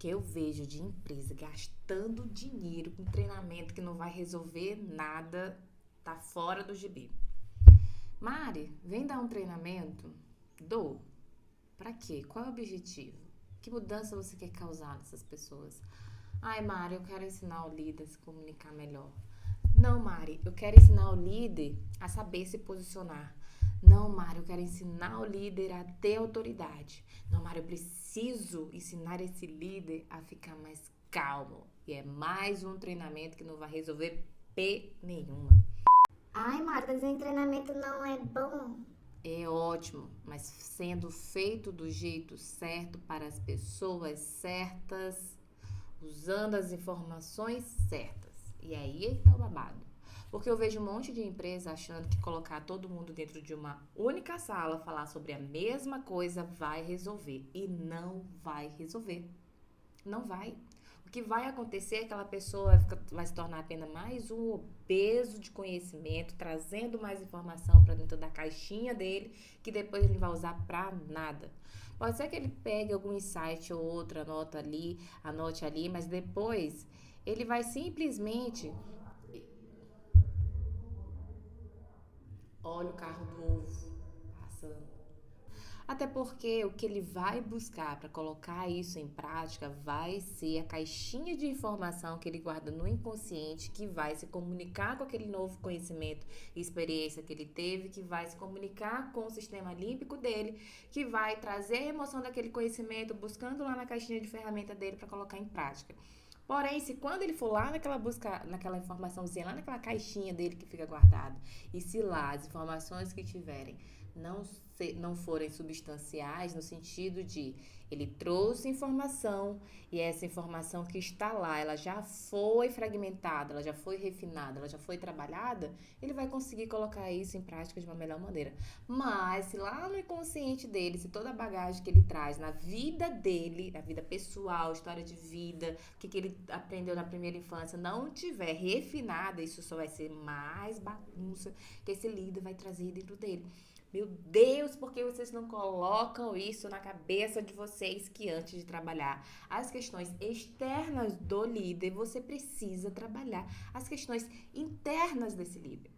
que eu vejo de empresa gastando dinheiro com treinamento que não vai resolver nada, tá fora do gibi. Mari, vem dar um treinamento? Dou. Pra quê? Qual é o objetivo? Que mudança você quer causar nessas pessoas? Ai, Mari, eu quero ensinar o líder a se comunicar melhor. Não, Mari, eu quero ensinar o líder a saber se posicionar. Não, Mari, eu quero ensinar o líder a ter autoridade. Não, Mari, eu preciso ensinar esse líder a ficar mais calmo. E é mais um treinamento que não vai resolver P nenhuma. Ai, Marta, esse treinamento não é bom. É ótimo, mas sendo feito do jeito certo para as pessoas certas, usando as informações certas. E aí é que tá o babado. Porque eu vejo um monte de empresa achando que colocar todo mundo dentro de uma única sala, falar sobre a mesma coisa, vai resolver. E não vai resolver. Não vai. O que vai acontecer é que aquela pessoa vai se tornar apenas mais um obeso de conhecimento, trazendo mais informação para dentro da caixinha dele, que depois ele não vai usar para nada. Pode ser que ele pegue algum insight ou outra, anote ali, mas depois ele vai simplesmente. Olha o carro novo passando. Até porque o que ele vai buscar para colocar isso em prática vai ser a caixinha de informação que ele guarda no inconsciente, que vai se comunicar com aquele novo conhecimento e experiência que ele teve, que vai se comunicar com o sistema límbico dele, que vai trazer a emoção daquele conhecimento, buscando lá na caixinha de ferramenta dele para colocar em prática. Porém, se quando ele for lá naquela busca, naquela informaçãozinha, lá naquela caixinha dele que fica guardada, e se lá as informações que tiverem não forem substanciais, no sentido de ele trouxe informação e essa informação que está lá, ela já foi fragmentada, ela já foi refinada, ela já foi trabalhada, ele vai conseguir colocar isso em prática de uma melhor maneira. Mas se lá no inconsciente dele, se toda a bagagem que ele traz na vida dele, na vida pessoal, história de vida, o que ele aprendeu na primeira infância, não tiver refinada, isso só vai ser mais bagunça que esse líder vai trazer dentro dele. Meu Deus, por que vocês não colocam isso na cabeça de vocês que antes de trabalhar as questões externas do líder, você precisa trabalhar as questões internas desse líder?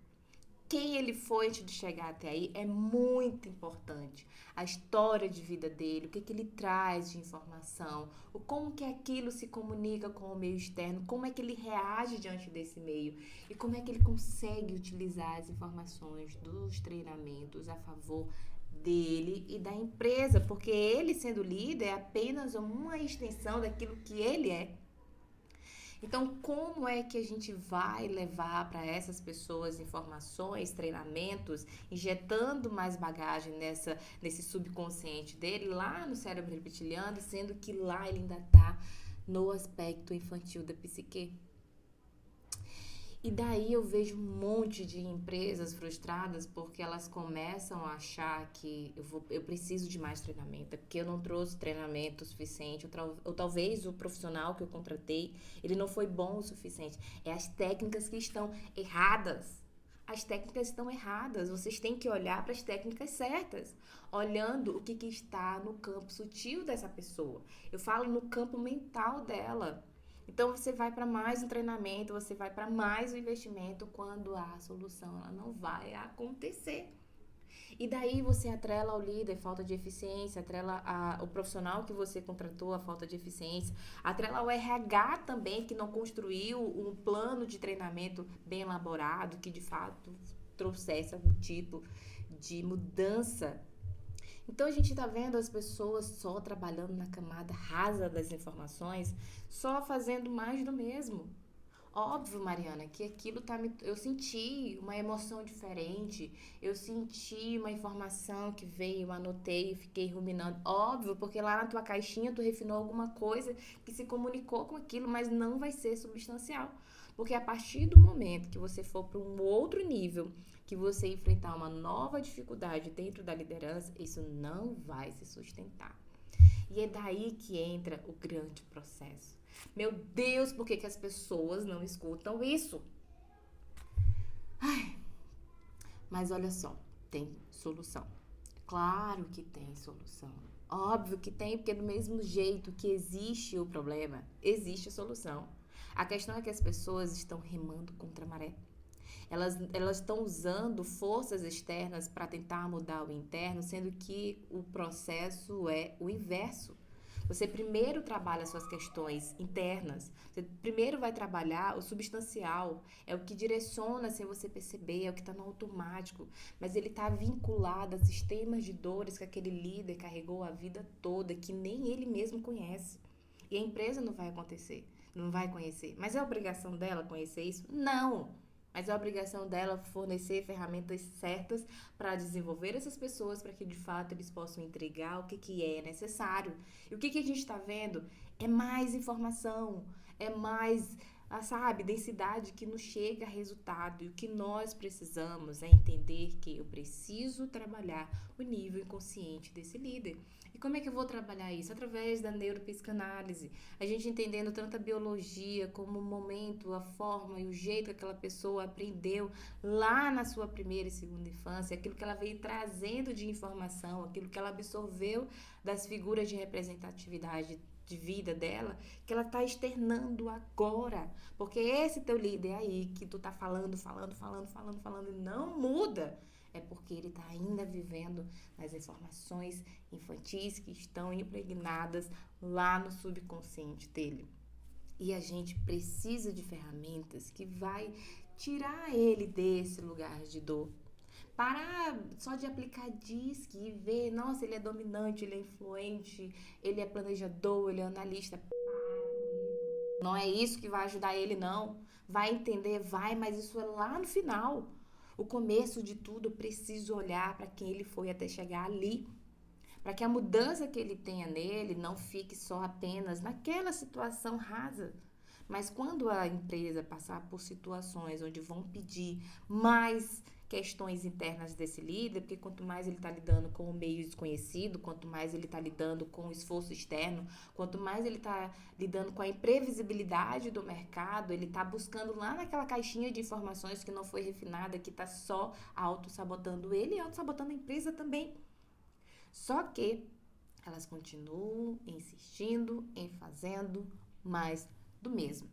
Quem ele foi antes de chegar até aí é muito importante. A história de vida dele, o que ele traz de informação, o como que aquilo se comunica com o meio externo, como é que ele reage diante desse meio e como é que ele consegue utilizar as informações dos treinamentos a favor dele e da empresa, porque ele sendo líder é apenas uma extensão daquilo que ele é. Então, como é que a gente vai levar para essas pessoas informações, treinamentos, injetando mais bagagem nesse subconsciente dele, lá no cérebro reptiliano, sendo que lá ele ainda está no aspecto infantil da psique? E daí eu vejo um monte de empresas frustradas porque elas começam a achar que eu preciso de mais treinamento, porque eu não trouxe treinamento suficiente, ou talvez o profissional que eu contratei, ele não foi bom o suficiente. É as técnicas que estão erradas. As técnicas estão erradas, vocês têm que olhar para as técnicas certas, olhando o que está no campo sutil dessa pessoa. Eu falo no campo mental dela. Então você vai para mais um treinamento, você vai para mais um investimento quando a solução ela não vai acontecer. E daí você atrela ao líder falta de eficiência, o profissional que você contratou a falta de eficiência, atrela ao RH também que não construiu um plano de treinamento bem elaborado que de fato trouxesse algum tipo de mudança. Então a gente tá vendo as pessoas só trabalhando na camada rasa das informações, só fazendo mais do mesmo. Óbvio, Mariana, que eu senti uma emoção diferente, eu senti uma informação que veio, eu anotei e fiquei ruminando. Óbvio, porque lá na tua caixinha tu refinou alguma coisa que se comunicou com aquilo, mas não vai ser substancial. Porque a partir do momento que você for para um outro nível, que você enfrentar uma nova dificuldade dentro da liderança, isso não vai se sustentar. E é daí que entra o grande processo. Meu Deus, por que, que as pessoas não escutam isso? Ai, mas olha só, tem solução. Claro que tem solução. Óbvio que tem, porque do mesmo jeito que existe o problema, existe a solução. A questão é que as pessoas estão remando contra a maré. Elas estão usando forças externas para tentar mudar o interno, sendo que o processo é o inverso. Você primeiro trabalha suas questões internas, você primeiro vai trabalhar o substancial, é o que direciona sem você perceber, é o que está no automático, mas ele está vinculado a sistemas de dores que aquele líder carregou a vida toda, que nem ele mesmo conhece. E a empresa não vai acontecer, não vai conhecer. Mas é obrigação dela conhecer isso? Não! Mas é obrigação dela fornecer ferramentas certas para desenvolver essas pessoas para que de fato eles possam entregar o que é necessário. E o que a gente está vendo é mais informação, é mais, sabe, densidade que nos chega a resultado. E o que nós precisamos é entender que eu preciso trabalhar o nível inconsciente desse líder. E como é que eu vou trabalhar isso? Através da neuropsicanálise. A gente entendendo tanto a biologia como o momento, a forma e o jeito que aquela pessoa aprendeu lá na sua primeira e segunda infância, aquilo que ela veio trazendo de informação, aquilo que ela absorveu das figuras de representatividade de vida dela, que ela tá externando agora. Porque esse teu líder aí, que tu tá falando e não muda, é porque ele está ainda vivendo nas informações infantis que estão impregnadas lá no subconsciente dele. E a gente precisa de ferramentas que vai tirar ele desse lugar de dor. Parar só de aplicar DISC e ver, nossa, ele é dominante, ele é influente, ele é planejador, ele é analista. Não é isso que vai ajudar ele, não. Vai entender, vai, mas isso é lá no final. O começo de tudo, eu preciso olhar para quem ele foi até chegar ali. Para que a mudança que ele tenha nele não fique só apenas naquela situação rasa. Mas quando a empresa passar por situações onde vão pedir mais questões internas desse líder, porque quanto mais ele está lidando com o meio desconhecido, quanto mais ele está lidando com o esforço externo, quanto mais ele está lidando com a imprevisibilidade do mercado, ele está buscando lá naquela caixinha de informações que não foi refinada, que está só auto-sabotando ele e auto-sabotando a empresa também. Só que elas continuam insistindo em fazendo mais do mesmo.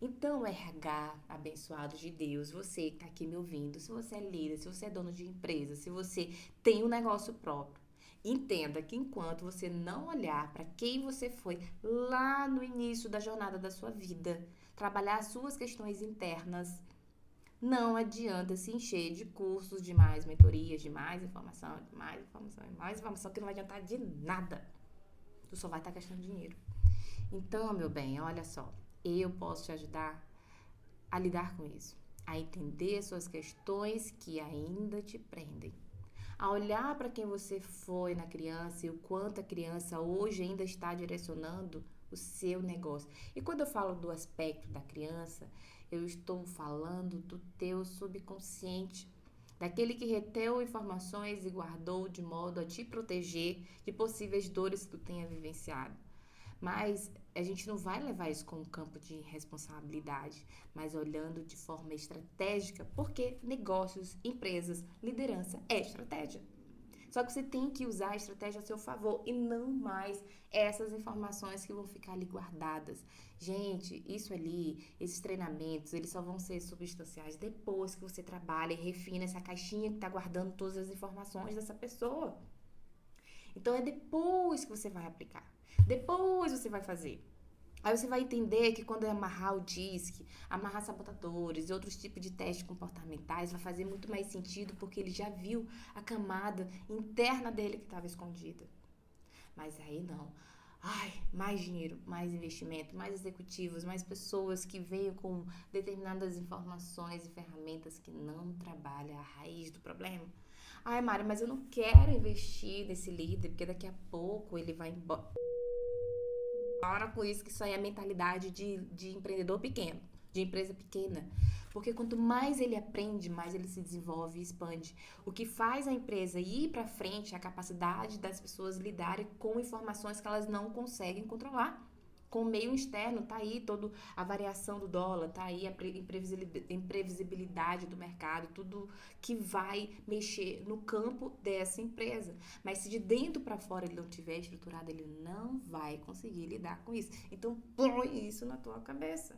Então, RH, abençoado de Deus, você que está aqui me ouvindo, se você é líder, se você é dono de empresa, se você tem um negócio próprio, entenda que enquanto você não olhar para quem você foi lá no início da jornada da sua vida, trabalhar as suas questões internas, não adianta se encher de cursos, de mais mentorias, de mais informação, que não vai adiantar de nada. Tu só vai estar gastando dinheiro. Então, meu bem, olha só. Eu posso te ajudar a lidar com isso, a entender suas questões que ainda te prendem, a olhar para quem você foi na criança e o quanto a criança hoje ainda está direcionando o seu negócio. E quando eu falo do aspecto da criança, eu estou falando do teu subconsciente, daquele que reteu informações e guardou de modo a te proteger de possíveis dores que tu tenha vivenciado. Mas a gente não vai levar isso como campo de responsabilidade, mas olhando de forma estratégica, porque negócios, empresas, liderança é estratégia. Só que você tem que usar a estratégia a seu favor e não mais essas informações que vão ficar ali guardadas. Gente, isso ali, esses treinamentos, eles só vão ser substanciais depois que você trabalha e refina essa caixinha que está guardando todas as informações dessa pessoa. Então é depois que você vai aplicar. Depois você vai fazer. Aí você vai entender que quando amarrar o DISC, amarrar sabotadores e outros tipos de testes comportamentais vai fazer muito mais sentido porque ele já viu a camada interna dele que estava escondida. Mas aí não. Ai, mais dinheiro, mais investimento, mais executivos, mais pessoas que venham com determinadas informações e ferramentas que não trabalham a raiz do problema. Ai, Mari, mas eu não quero investir nesse líder porque daqui a pouco ele vai embora. Para com isso, que isso aí é a mentalidade de empreendedor pequeno, de empresa pequena. Porque quanto mais ele aprende, mais ele se desenvolve e expande. O que faz a empresa ir para frente é a capacidade das pessoas lidarem com informações que elas não conseguem controlar. Com o meio externo, tá aí toda a variação do dólar, tá aí a imprevisibilidade do mercado, tudo que vai mexer no campo dessa empresa. Mas se de dentro para fora ele não tiver estruturado, ele não vai conseguir lidar com isso. Então, põe isso na tua cabeça.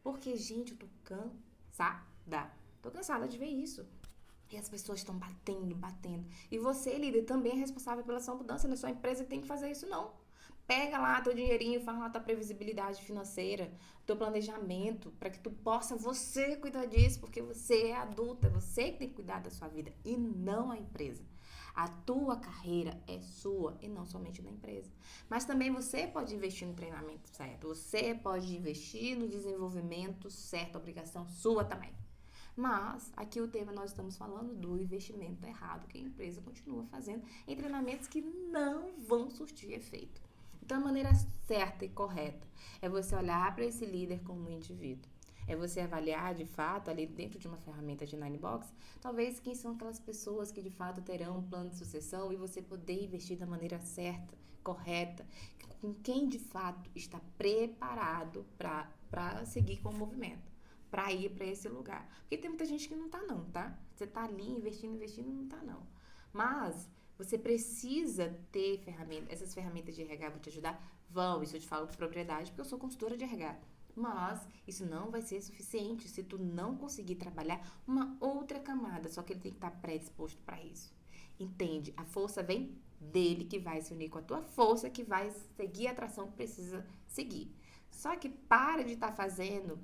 Porque, gente, eu tô cansada. Tô cansada de ver isso. E as pessoas estão batendo. E você, líder, também é responsável pela sua mudança. Não é só a empresa que tem que fazer isso, não. Pega lá teu dinheirinho, faz lá tua previsibilidade financeira, teu planejamento, para que tu possa você cuidar disso, porque você é adulta, você que tem que cuidar da sua vida e não a empresa. A tua carreira é sua e não somente da empresa. Mas também você pode investir no treinamento certo, você pode investir no desenvolvimento certo, obrigação sua também. Mas, aqui o tema nós estamos falando do investimento errado que a empresa continua fazendo em treinamentos que não vão surtir efeito. Então, a maneira certa e correta é você olhar para esse líder como um indivíduo. É você avaliar, de fato, ali dentro de uma ferramenta de Ninebox, talvez quem são aquelas pessoas que, de fato, terão um plano de sucessão e você poder investir da maneira certa, correta, com quem, de fato, está preparado para seguir com o movimento, para ir para esse lugar. Porque tem muita gente que não tá não, tá? Você tá ali investindo, não tá não. Mas você precisa ter ferramentas, essas ferramentas de RH vão te ajudar? Vão, isso eu te falo com propriedade, porque eu sou consultora de RH. Mas isso não vai ser suficiente se tu não conseguir trabalhar uma outra camada, só que ele tem que estar predisposto para isso. Entende? A força vem dele, que vai se unir com a tua força, que vai seguir a atração que precisa seguir. Só que para de estar fazendo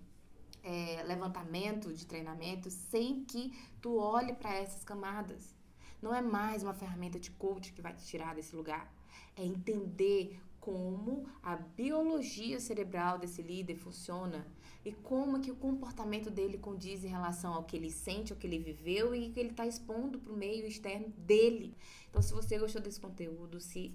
levantamento de treinamento sem que tu olhe para essas camadas. Não é mais uma ferramenta de coach que vai te tirar desse lugar. É entender como a biologia cerebral desse líder funciona e como que o comportamento dele condiz em relação ao que ele sente, ao que ele viveu e que ele está expondo para o meio externo dele. Então, se você gostou desse conteúdo, se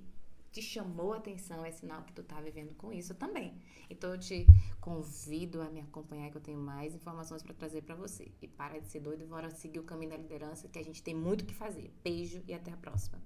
te chamou a atenção, é sinal que tu tá vivendo com isso também. Então, eu te convido a me acompanhar, que eu tenho mais informações para trazer para você. E para de ser doido e bora seguir o caminho da liderança, que a gente tem muito o que fazer. Beijo e até a próxima.